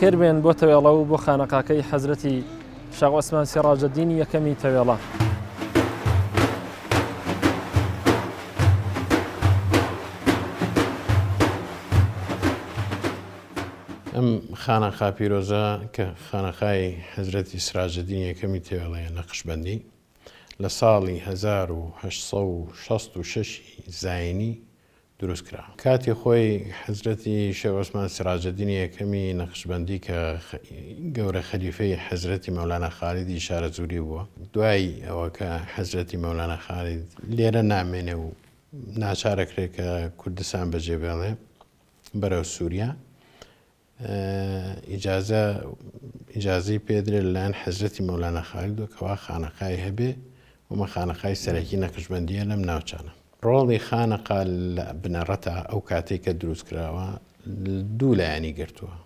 بەخێر بێن بۆ تەوێڵە و بۆ خانەقاکەی حەزرەتی شاغ عوسمان سیراجەدینی یەکەمی تەوێڵە. ئەم خانەقا پیرۆزە کە خانەقای حەزرەتی سیراجەدینی یەکەمی تەوێڵەیە نەقشبەندی لە ساڵی 1866 زاینی دروست کرا. کاتی خۆی حەزرەتی شێخ عوسمان سیراجەدینی یەکەمی نەقشبەندی کە گەورە خەلیفەی حەزرەتی مەولانە خالیدی شارەزووری بووە. دوای ئەوە کە حەزرەتی مەولانە خالید لێرە نامێنێ و ناچارەکرێت کە کوردستان بەجێ بێڵێ بەرەو سووریا، ئیجازەی پێدرێت لەلایەن حەزرەتی مەولانە خالیدەوە کەوا خانەقای هەبێ ومە خانەقای سەرەکی نەقشبەندیە لەم ناوچانە. ڕۆڵی خانەقا لە بنەڕەتە ئەو کاتێک کە دروست کراوە دوو لایەنی گرتووە.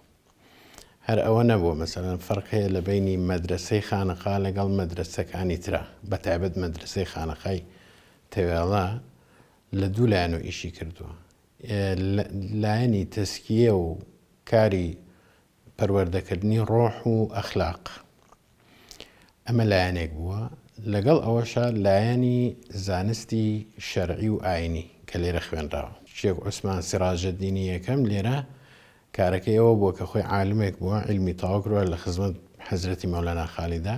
هەر ئەوە نەبووە مەسەڵەن فەرق هەیە لە بینی مەدرسەی خانەقا لەگەڵ مەدرسەکانی ترە، بەتایبەت مەدرسەی خانەقای تەوێڵە لە دوو لایەنەوە ئیشی کردووە. لایەنی تەسکیە و کاری پەروەردەکردنی ڕۆح و ئەخلاق، ئەمە لایەنێک بووە. لەگەڵ ئەوەشە لایەنی زانستی شەرعی و ئاینی کە لێرە خوێنراوە. شێخ عوسمان سیراجەدینی یەکەم لێرە کارەکەی ئەوە بووە کە خۆی عالمێک بووە، علمی تەواو کردووە لە خزمەت حەزرەتی مەولانە خالیدا،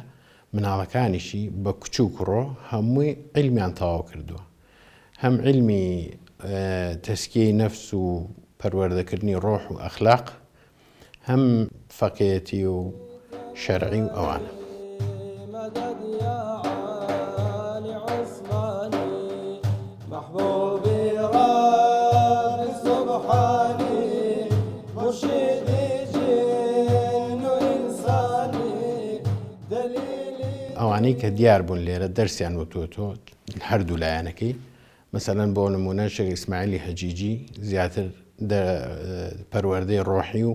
مناڵەکانیشی بە کچوو کوڕۆ هەمووی علمیان تەواو کردووە، هەم علمی تەسکیەی نەفس و پەروەردەکردنی ڕۆح و ئەخلاق، هەم فەقێتی و شەرعی و ئەوانە. ئەوانەی کە دیار بوون لێرە دەرسیان وتوتۆ هەردوو لایەنەکەی، مەسەلەن بۆ نمونە شێخ ئیسماعیلی هەجیجی زیاتر پەروەردەی ڕۆحی و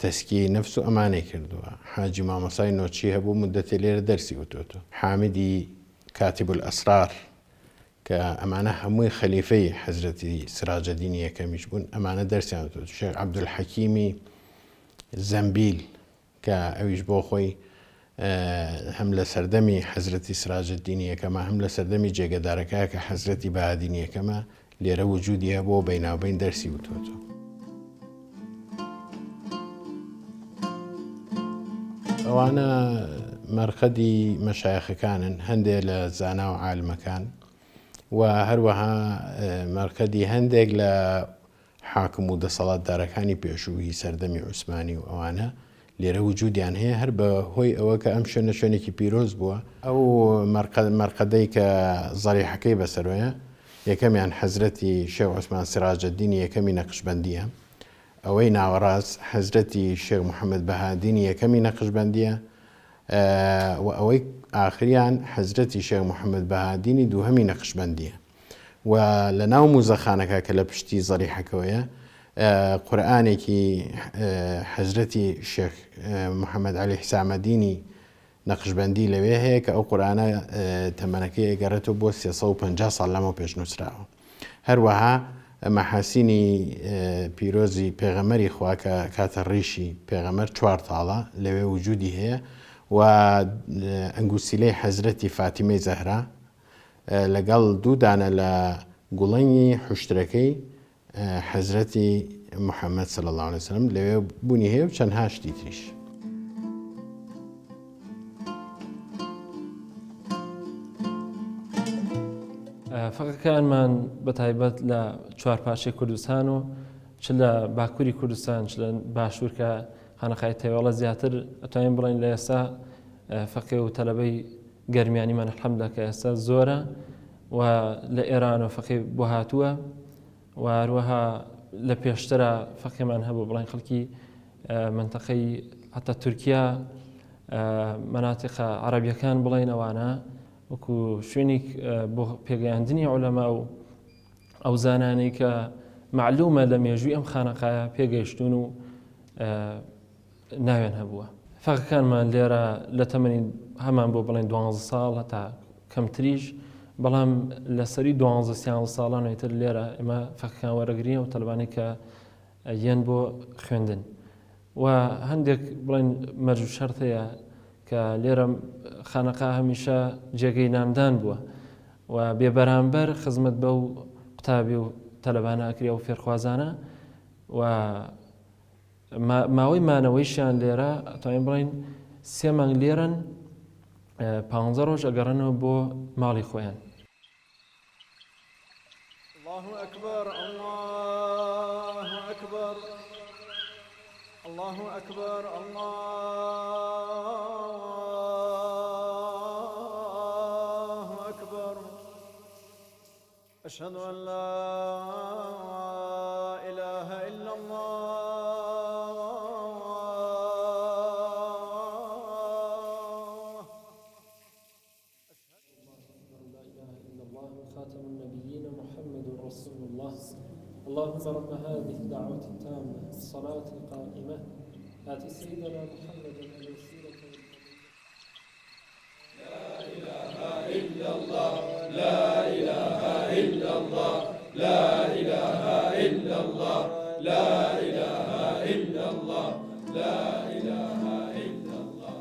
تەسکیەی نەفس و ئەمانەی کردووە. حاجی مامۆسای نۆچی هەبوو مدەتێ لێرە دەرسی وتوتۆ. حامدی کاتب الئەسرار کە ئەمانە هەمووی خەلیفەی حەزرەتی سیراجەدینی یەکەمیش بوون، ئەمانە دەرسیان وتوتۆ. شێخ عەبدولحەکیمی زەمبیل کە ئەویش بۆ خۆی هەم لە سەردەمی حەزرەتی سیراجەدینی یەکەمە هەم لە سەردەمی جێگەدارەکە کە حەزرەتی بەهادینی یەکەمە لێرە وجودی هەبووە بەیناوبەین دەرسی وتوتۆ. ئەوانە مەرقەدی مەشایەخەکانن، هەندێک لە زانا و عالمەکان و هەروەها مەرقەدی هەندێک لە حاکم و دەسەڵاتدارەکانی پێشووی سەردەمی عوسمانی و ئەوانە لێرە وجودیان هەیە، هەر بە هۆی ئەوە کە ئەم شوێنە شوێنێکی پیرۆز بووە. ئەو مەرقەدەی کە زەریحەکەی بەسەرۆیە یەکەمیان حەزرەتی شێخ عوسمان سیراجەدینی یەکەمی نەقشبەندیە، ئەوەی ناوەڕاست حەزرەتی شێخ محەممەد بەهادینی یەکەمی نەقشبەندیە و ئەوەی ئاخریان حەزرەتی شێخ محەممەد بەهادینی دووهەمی نەقشبەندیە. و لە ناو موزەخانەکە کە لە پشتی زەریحەکەوەیە قورئانێکی حەزرەتی شێخ محەممەد عەلی حسامەدینی نەقشبەندی لەوێ هەیە کە ئەو قورئانە تەمەنەکەی ئەگەڕێتەوە بۆ 350 ساڵ لەمەوە پێشنووسراوە. هەروەها مەحاسینی پیرۆزی پێغەمەری خوا کە کاتە ڕیشی پێغەمەر 4 تاڵە لەوێ وجودی هەیە و ئەنگوسیلەی حەزرەتی فاتیمەی زەهرا لەگەڵ دوو دانە لە گوڵەنی حوشترەکەی حەزرەتی محەممەد صلی الله علیه وسلم لەوێ بوونی هەیە و چەندها شتی تریش. فەقەکانمان بەتایبەت لە چوارپاشەی کوردستان و چ لە باکووری کوردستان چ لە باشوور کە خانەقای تەوێڵە زیاتر ئەتوانین بڵێن لە ئێستا فەقێ و تەلەبەی گەرمیانیمان الحەمدوللا کە ئێستا زۆرە و لە ئێران و فەقێ بۆ هاتووە و هەروەها لە پێشترە فەقێمان هەبوو بڵێن خەڵکی منتەقەی حتا تورکیا مەناتیقە عەرەبیەکان بڵێن ئەوانە وەکو شوێنێک بۆ پێگەیاندنی عولەما و ئەو زانانەی کە معلومە لە مێژووی ئەم خانەقایە پێگەیشتون و ناوێن هەبووە. فەقەکانمان لێرە لە تەمەنی هەمان بۆ بڵێن 12 ساڵ هەتا کەمتریش، بەڵام لەسەری 12 ساڵانێتر لێرە ئێمە فەقەکان وەرەگرین و تەلەبانی کە یەن بۆ خوێندن. و هەندێک بڵین مەرج و شەرتەیە کە لێرە خانەقا هەمیشە جێگەی نامدان بووە و بێبەرامبەر خزمەت بەو قوتابی و تەلەبانە ئەکرێ و فێرخوازانە و ماوەی مانەوەیشیان لێرە ئەتوانین بڵین 3 مانگ لێرن 15 ڕۆژ ئەگەڕێنەوە بۆ ماڵی خۆیان. الله أكبر الله أكبر الله أكبر الله أكبر أشهد أن لا إله إلا الله خاتم النبيين محمد رسول الله اللهم رب هذه الدعوة التامة الصلاة القائمة آت سيدنا محمد الوسيلة لا إله إلا الله لا إله إلا الله لا إله إلا الله لا إله إلا الله لا إله إلا الله.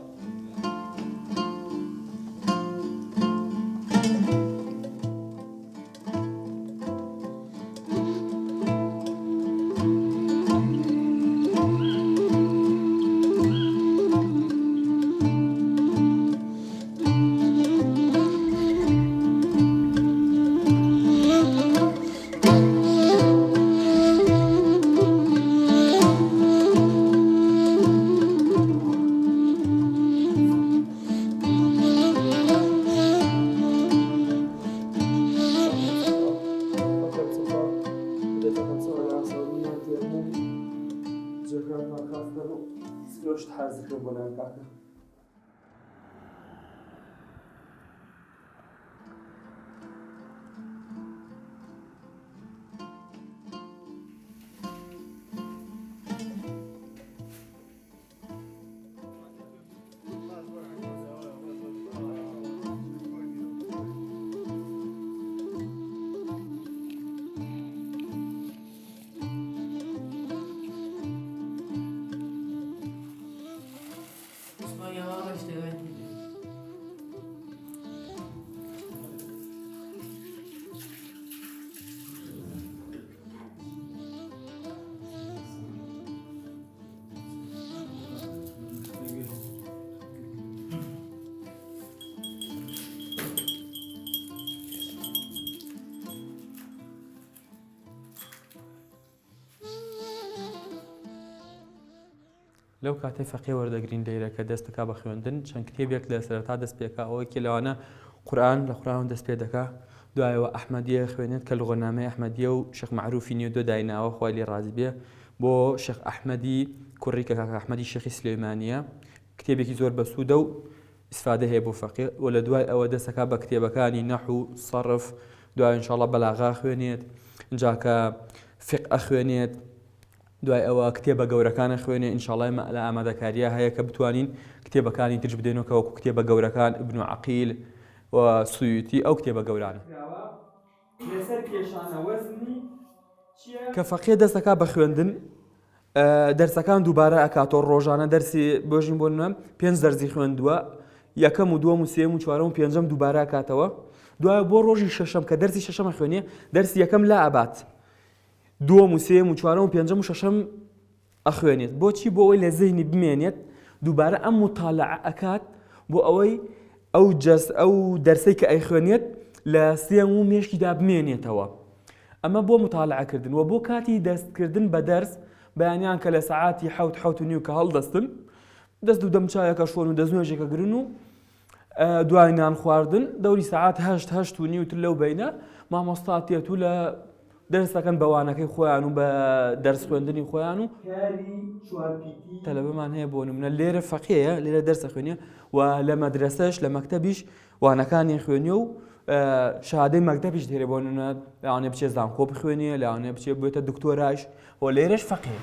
لەو کاتەی فەقێ وەردەگرین لێرە کە دەستەکە بە خوێندن چەند کتێبێک لە سەرەتا دەست پێکا ئەوەیەکی لەوانە قورئان لە قورئان دەست پێ دەکا دوایەوە ئەحمەدیە خوێنێت کە لوغەنامەی ئەحمەدیە و شێخ معروفی نیو دۆ دایناوە خوای لێ ڕازی بێ بۆ شێخ ئەحمەدی کوڕی کە کاکە ئەحمەدی شێخی سلێمانیە کتێبێکی زۆر بەسوودە و ئیسفادە هەیە بۆ فەقێ و لە دوای ئەوە دەستەکە بە کتێبەکانی نەحو سەرف دوای ئینشاڵڵا بەلاغا خوێنێت اینجا کە فقه خوێنێت دوای ئەوە کتێبە گەورەکانە خوێنێ ئینشاڵڵا لە ئامادەکاریە هەیە کە بتوانین کتێبەکانی ترش بدەینەوە کە وەکو کتێبە گەورەکان ئیبن عەقیل و سویوتی ئەو کتێبە گەورانە کە فەقێ دەستەکە بە خوێندن دەرسەکان دووبارە ئەکاتۆ ڕۆژانە دەرسی بۆژین بۆ نمە 5 دەرزی خوێندووە یەکەم و دووەم و سێم و چوارەم و پێنجەم دووبارە ئەکاتەوە دوای بۆ ڕۆژی شەشەم کە دەرسی شەشەمە خوێنێ دەرسی یەکەم لا ئەبات دووەم و سێم و چوارەم و پێنجەم و شەشەم ئەخوێنێت بۆچی بۆ ئەوەی لە زەهنی بمێنێت دووبارە ئەم مطالعە ئەکات بۆ ئەوەی ئەو دەرسەی کە ئەیخوێنێت لە سێم و مێشکیدا بمێنێتەوە ئەمە بۆ مطالعەکردن و بۆ کاتی دەستکردن بە دەرس بەیانیان کە لە سەعاتی 7:09 کە هەڵدەستن دەست و دەمچایەکە شۆن و دەستنوێژێکە گرن و دوای نان خواردن دەوری سەعات 8:09 تر لەو بینە مامۆستا تێت و لە دەرسەکەن بەوانەکەی خۆیان و بە دەرس خوێندنی خۆیان و تەلەبەمان هەیە بۆ نمونە لێرە فەقێیە لێرە دەرسە خوێنیە و لە مەدرسەش لە مەکتەبیش وانەکانی خوێنیە و شادەی مەکتەبیش دێرێ بۆ نمونە لەوانەیە بچێت زانکۆ بخوێنێ لەوانەیە بچێت بێتە دکتۆرایش و لێرەش فەقێ